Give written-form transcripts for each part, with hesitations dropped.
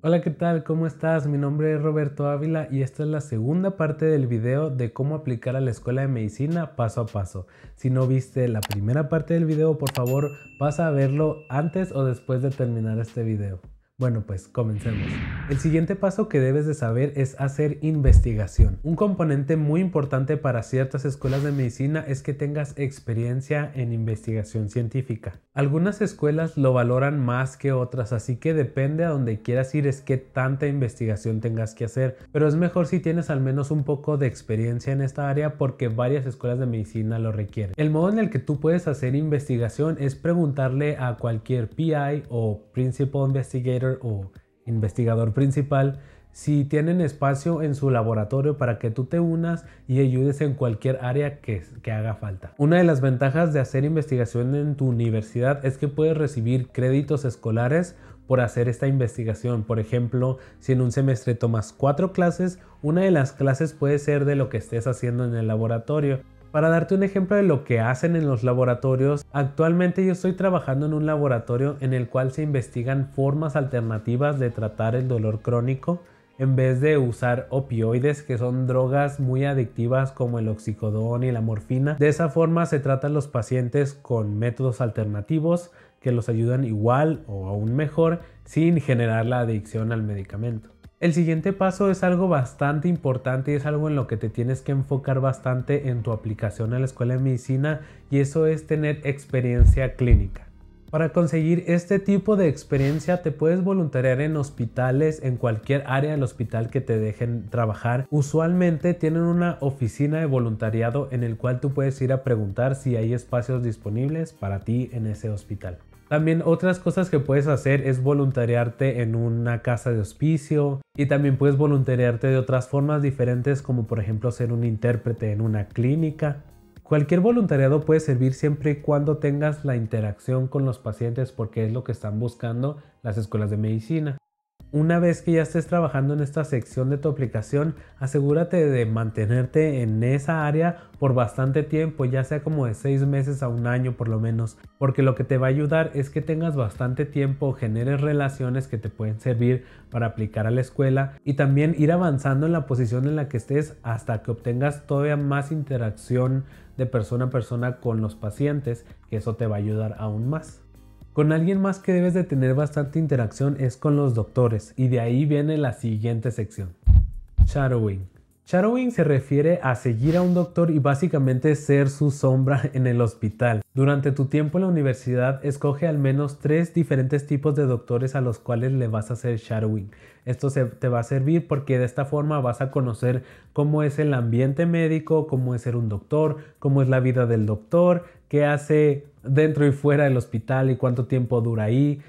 Hola, ¿qué tal? ¿Cómo estás? Mi nombre es Roberto Ávila y esta es la segunda parte del video de cómo aplicar a la escuela de medicina paso a paso. Si no viste la primera parte del video, por favor, pasa a verlo antes o después de terminar este video. Bueno, pues comencemos. El siguiente paso que debes de saber es hacer investigación. Un componente muy importante para ciertas escuelas de medicina es que tengas experiencia en investigación científica. Algunas escuelas lo valoran más que otras, así que depende a donde quieras ir es qué tanta investigación tengas que hacer, pero es mejor si tienes al menos un poco de experiencia en esta área porque varias escuelas de medicina lo requieren. El modo en el que tú puedes hacer investigación es preguntarle a cualquier PI o Principal Investigator o investigador principal si tienen espacio en su laboratorio para que tú te unas y ayudes en cualquier área que haga falta. Una de las ventajas de hacer investigación en tu universidad es que puedes recibir créditos escolares por hacer esta investigación. Por ejemplo, si en un semestre tomas 4 clases, una de las clases puede ser de lo que estés haciendo en el laboratorio. Para darte un ejemplo de lo que hacen en los laboratorios, actualmente yo estoy trabajando en un laboratorio en el cual se investigan formas alternativas de tratar el dolor crónico en vez de usar opioides, que son drogas muy adictivas como el oxicodón y la morfina. De esa forma se tratan los pacientes con métodos alternativos que los ayudan igual o aún mejor sin generar la adicción al medicamento. El siguiente paso es algo bastante importante y es algo en lo que te tienes que enfocar bastante en tu aplicación a la escuela de medicina, y eso es tener experiencia clínica. Para conseguir este tipo de experiencia te puedes voluntariar en hospitales, en cualquier área del hospital que te dejen trabajar. Usualmente tienen una oficina de voluntariado en el cual tú puedes ir a preguntar si hay espacios disponibles para ti en ese hospital. También otras cosas que puedes hacer es voluntariarte en una casa de hospicio, y también puedes voluntariarte de otras formas diferentes, como por ejemplo ser un intérprete en una clínica. Cualquier voluntariado puede servir siempre y cuando tengas la interacción con los pacientes, porque es lo que están buscando las escuelas de medicina. Una vez que ya estés trabajando en esta sección de tu aplicación, asegúrate de mantenerte en esa área por bastante tiempo, ya sea como de 6 meses a un año por lo menos, porque lo que te va a ayudar es que tengas bastante tiempo, generes relaciones que te pueden servir para aplicar a la escuela y también ir avanzando en la posición en la que estés hasta que obtengas todavía más interacción de persona a persona con los pacientes, que eso te va a ayudar aún más. Con alguien más que debes de tener bastante interacción es con los doctores, y de ahí viene la siguiente sección. Shadowing. Shadowing se refiere a seguir a un doctor y básicamente ser su sombra en el hospital. Durante tu tiempo en la universidad, escoge al menos 3 diferentes tipos de doctores a los cuales le vas a hacer shadowing. Esto te va a servir porque de esta forma vas a conocer cómo es el ambiente médico, cómo es ser un doctor, cómo es la vida del doctor, qué hace dentro y fuera del hospital y cuánto tiempo dura ahí.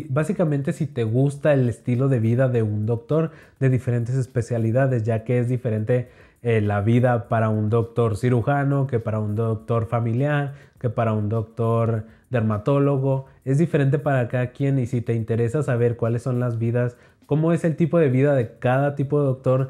Básicamente si te gusta el estilo de vida de un doctor de diferentes especialidades, ya que es diferente la vida para un doctor cirujano que para un doctor familiar, que para un doctor dermatólogo. Es diferente para cada quien, y si te interesa saber cuáles son las vidas, cómo es el tipo de vida de cada tipo de doctor,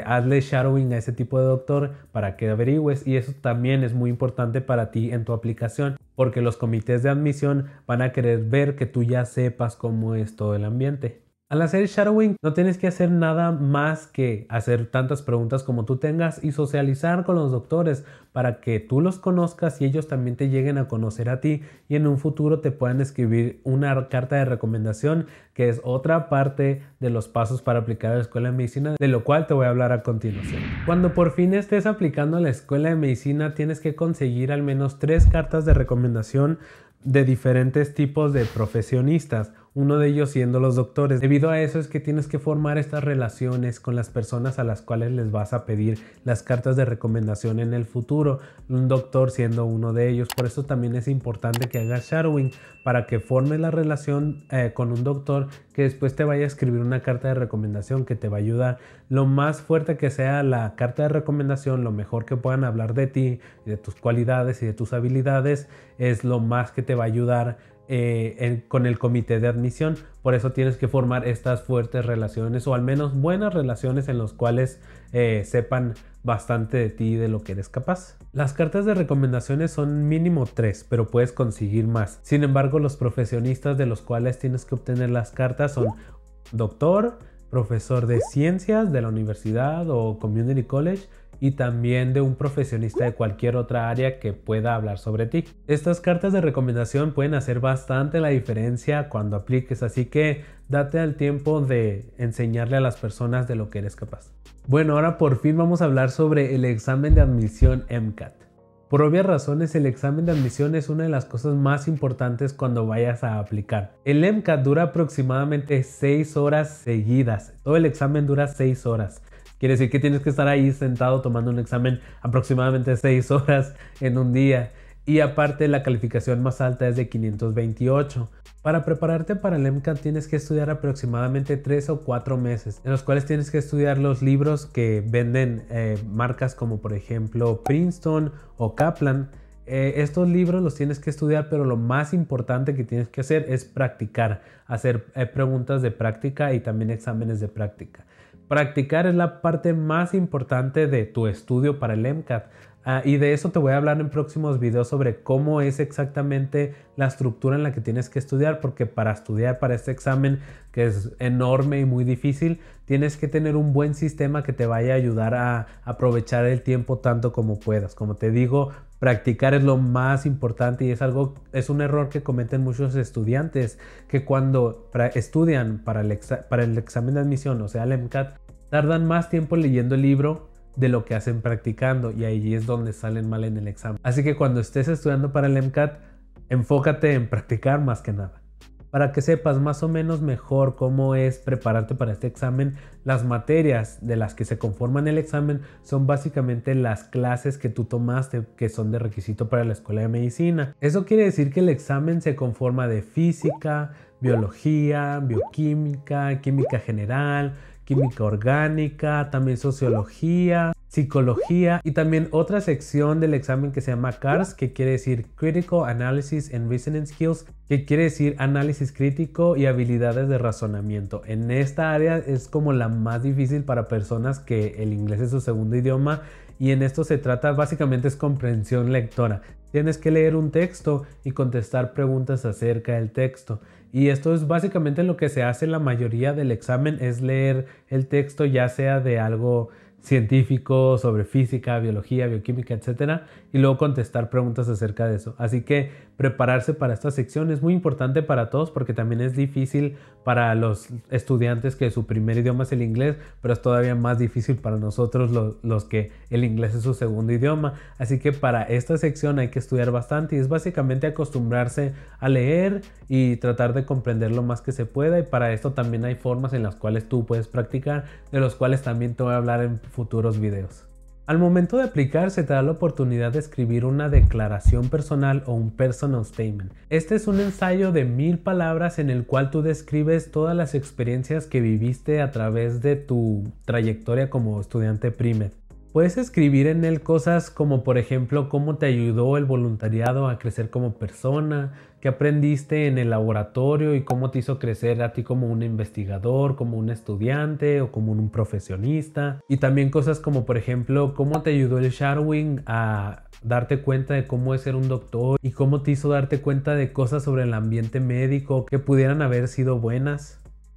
hazle shadowing a ese tipo de doctor para que averigües, y eso también es muy importante para ti en tu aplicación, porque los comités de admisión van a querer ver que tú ya sepas cómo es todo el ambiente. Al hacer shadowing no tienes que hacer nada más que hacer tantas preguntas como tú tengas y socializar con los doctores para que tú los conozcas y ellos también te lleguen a conocer a ti, y en un futuro te puedan escribir una carta de recomendación, que es otra parte de los pasos para aplicar a la escuela de medicina, de lo cual te voy a hablar a continuación. Cuando por fin estés aplicando a la escuela de medicina, tienes que conseguir al menos 3 cartas de recomendación de diferentes tipos de profesionistas, uno de ellos siendo los doctores. Debido a eso es que tienes que formar estas relaciones con las personas a las cuales les vas a pedir las cartas de recomendación en el futuro, un doctor siendo uno de ellos. Por eso también es importante que hagas shadowing, para que formes la relación con un doctor que después te vaya a escribir una carta de recomendación que te va a ayudar. Lo más fuerte que sea la carta de recomendación, lo mejor que puedan hablar de ti, de tus cualidades y de tus habilidades, es lo más que te va a ayudar con el comité de admisión. Por eso tienes que formar estas fuertes relaciones, o al menos buenas relaciones en las cuales sepan bastante de ti y de lo que eres capaz. Las cartas de recomendaciones son mínimo 3, pero puedes conseguir más. Sin embargo, los profesionistas de los cuales tienes que obtener las cartas son doctor, profesor de ciencias de la universidad o community college, y también de un profesionista de cualquier otra área que pueda hablar sobre ti. Estas cartas de recomendación pueden hacer bastante la diferencia cuando apliques, así que date el tiempo de enseñarle a las personas de lo que eres capaz. Bueno, ahora por fin vamos a hablar sobre el examen de admisión MCAT. Por obvias razones, el examen de admisión es una de las cosas más importantes cuando vayas a aplicar. El MCAT dura aproximadamente 6 horas seguidas. Todo el examen dura 6 horas. Quiere decir que tienes que estar ahí sentado tomando un examen aproximadamente 6 horas en un día. Y aparte, la calificación más alta es de 528. Para prepararte para el MCAT tienes que estudiar aproximadamente 3 o 4 meses, en los cuales tienes que estudiar los libros que venden marcas como por ejemplo Princeton o Kaplan. Estos libros los tienes que estudiar, pero lo más importante que tienes que hacer es practicar, hacer preguntas de práctica y también exámenes de práctica. Practicar es la parte más importante de tu estudio para el MCAT. Y de eso te voy a hablar en próximos videos sobre cómo es exactamente la estructura en la que tienes que estudiar, porque para estudiar para este examen, que es enorme y muy difícil, tienes que tener un buen sistema que te vaya a ayudar a aprovechar el tiempo tanto como puedas. Como te digo, practicar es lo más importante y es un error que cometen muchos estudiantes, que cuando estudian para el examen de admisión, o sea el MCAT, tardan más tiempo leyendo el libro de lo que hacen practicando, y ahí es donde salen mal en el examen. Así que cuando estés estudiando para el MCAT, enfócate en practicar más que nada. Para que sepas más o menos mejor cómo es prepararte para este examen, las materias de las que se conforman el examen son básicamente las clases que tú tomaste, que son de requisito para la escuela de medicina. Eso quiere decir que el examen se conforma de física, biología, bioquímica, química general, química orgánica, también sociología, psicología y también otra sección del examen que se llama CARS, que quiere decir Critical Analysis and Reasoning Skills, que quiere decir análisis crítico y habilidades de razonamiento. En esta área es como la más difícil para personas que el inglés es su segundo idioma, y en esto se trata básicamente es comprensión lectora. Tienes que leer un texto y contestar preguntas acerca del texto. Y esto es básicamente lo que se hace en la mayoría del examen, es leer el texto, ya sea de algo científico sobre física, biología, bioquímica, etcétera, y luego contestar preguntas acerca de eso. Así que prepararse para esta sección es muy importante para todos, porque también es difícil para los estudiantes que su primer idioma es el inglés, pero es todavía más difícil para nosotros los que el inglés es su segundo idioma. Así que para esta sección hay que estudiar bastante, y es básicamente acostumbrarse a leer y tratar de comprender lo más que se pueda, y para esto también hay formas en las cuales tú puedes practicar, de los cuales también te voy a hablar en futuros videos. Al momento de aplicar, se te da la oportunidad de escribir una declaración personal o un personal statement. Este es un ensayo de 1000 palabras en el cual tú describes todas las experiencias que viviste a través de tu trayectoria como estudiante pre-med. Puedes escribir en él cosas como por ejemplo cómo te ayudó el voluntariado a crecer como persona, qué aprendiste en el laboratorio y cómo te hizo crecer a ti como un investigador, como un estudiante o como un profesionista. Y también cosas como por ejemplo cómo te ayudó el shadowing a darte cuenta de cómo es ser un doctor y cómo te hizo darte cuenta de cosas sobre el ambiente médico que pudieran haber sido buenas.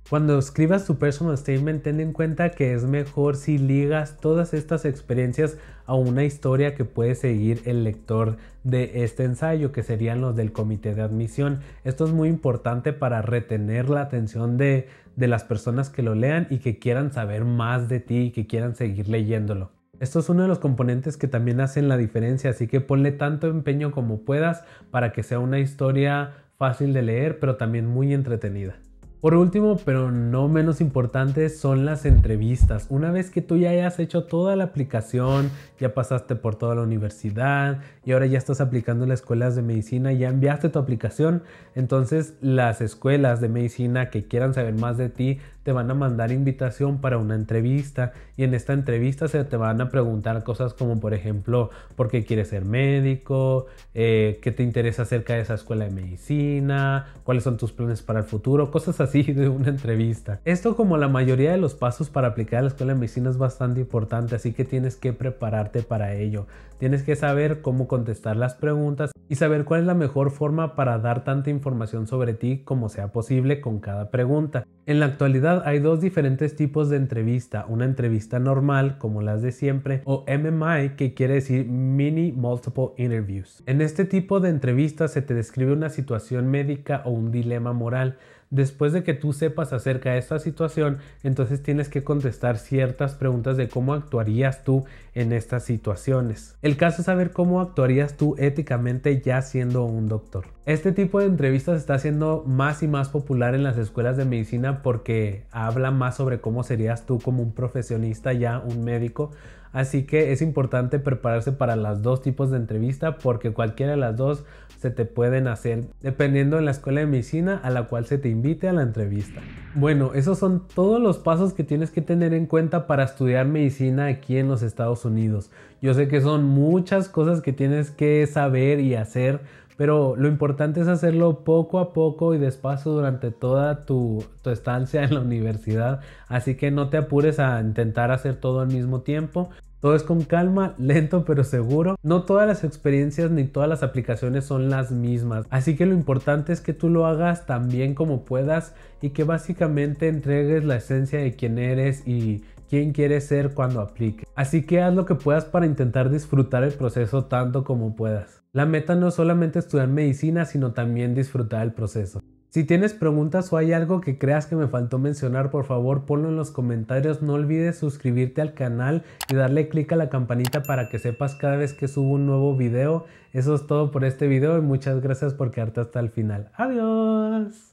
Cuando escribas tu personal statement, ten en cuenta que es mejor si ligas todas estas experiencias a una historia que puede seguir el lector de este ensayo, que serían los del comité de admisión. Esto es muy importante para retener la atención de las personas que lo lean y que quieran saber más de ti y que quieran seguir leyéndolo. Esto es uno de los componentes que también hacen la diferencia, así que ponle tanto empeño como puedas para que sea una historia fácil de leer, pero también muy entretenida. Por último, pero no menos importante, son las entrevistas. Una vez que tú ya hayas hecho toda la aplicación, ya pasaste por toda la universidad y ahora ya estás aplicando en las escuelas de medicina, ya enviaste tu aplicación, entonces las escuelas de medicina que quieran saber más de ti te van a mandar invitación para una entrevista, y en esta entrevista se te van a preguntar cosas como por ejemplo por qué quieres ser médico, qué te interesa acerca de esa escuela de medicina, cuáles son tus planes para el futuro, cosas así de una entrevista. Esto, como la mayoría de los pasos para aplicar a la escuela de medicina, es bastante importante, así que tienes que prepararte para ello. Tienes que saber cómo contestar las preguntas y saber cuál es la mejor forma para dar tanta información sobre ti como sea posible con cada pregunta. En la actualidad realidad hay dos diferentes tipos de entrevista, una entrevista normal como las de siempre o MMI, que quiere decir Mini Multiple Interviews. En este tipo de entrevistas se te describe una situación médica o un dilema moral. Después de que tú sepas acerca de esta situación, entonces tienes que contestar ciertas preguntas de cómo actuarías tú en estas situaciones. El caso es saber cómo actuarías tú éticamente ya siendo un doctor. Este tipo de entrevistas está siendo más y más popular en las escuelas de medicina porque habla más sobre cómo serías tú como un profesionista ya, un médico. Así que es importante prepararse para los dos tipos de entrevista porque cualquiera de las dos se te pueden hacer dependiendo de la escuela de medicina a la cual se te invite a la entrevista. Bueno, esos son todos los pasos que tienes que tener en cuenta para estudiar medicina aquí en los Estados Unidos. Yo sé que son muchas cosas que tienes que saber y hacer, pero lo importante es hacerlo poco a poco y despacio durante toda tu estancia en la universidad. Así que no te apures a intentar hacer todo al mismo tiempo. Todo es con calma, lento pero seguro. No todas las experiencias ni todas las aplicaciones son las mismas. Así que lo importante es que tú lo hagas tan bien como puedas y que básicamente entregues la esencia de quién eres y quién quieres ser cuando aplique. Así que haz lo que puedas para intentar disfrutar el proceso tanto como puedas. La meta no es solamente estudiar medicina, sino también disfrutar el proceso. Si tienes preguntas o hay algo que creas que me faltó mencionar, por favor ponlo en los comentarios. No olvides suscribirte al canal y darle click a la campanita para que sepas cada vez que subo un nuevo video. Eso es todo por este video y muchas gracias por quedarte hasta el final. Adiós.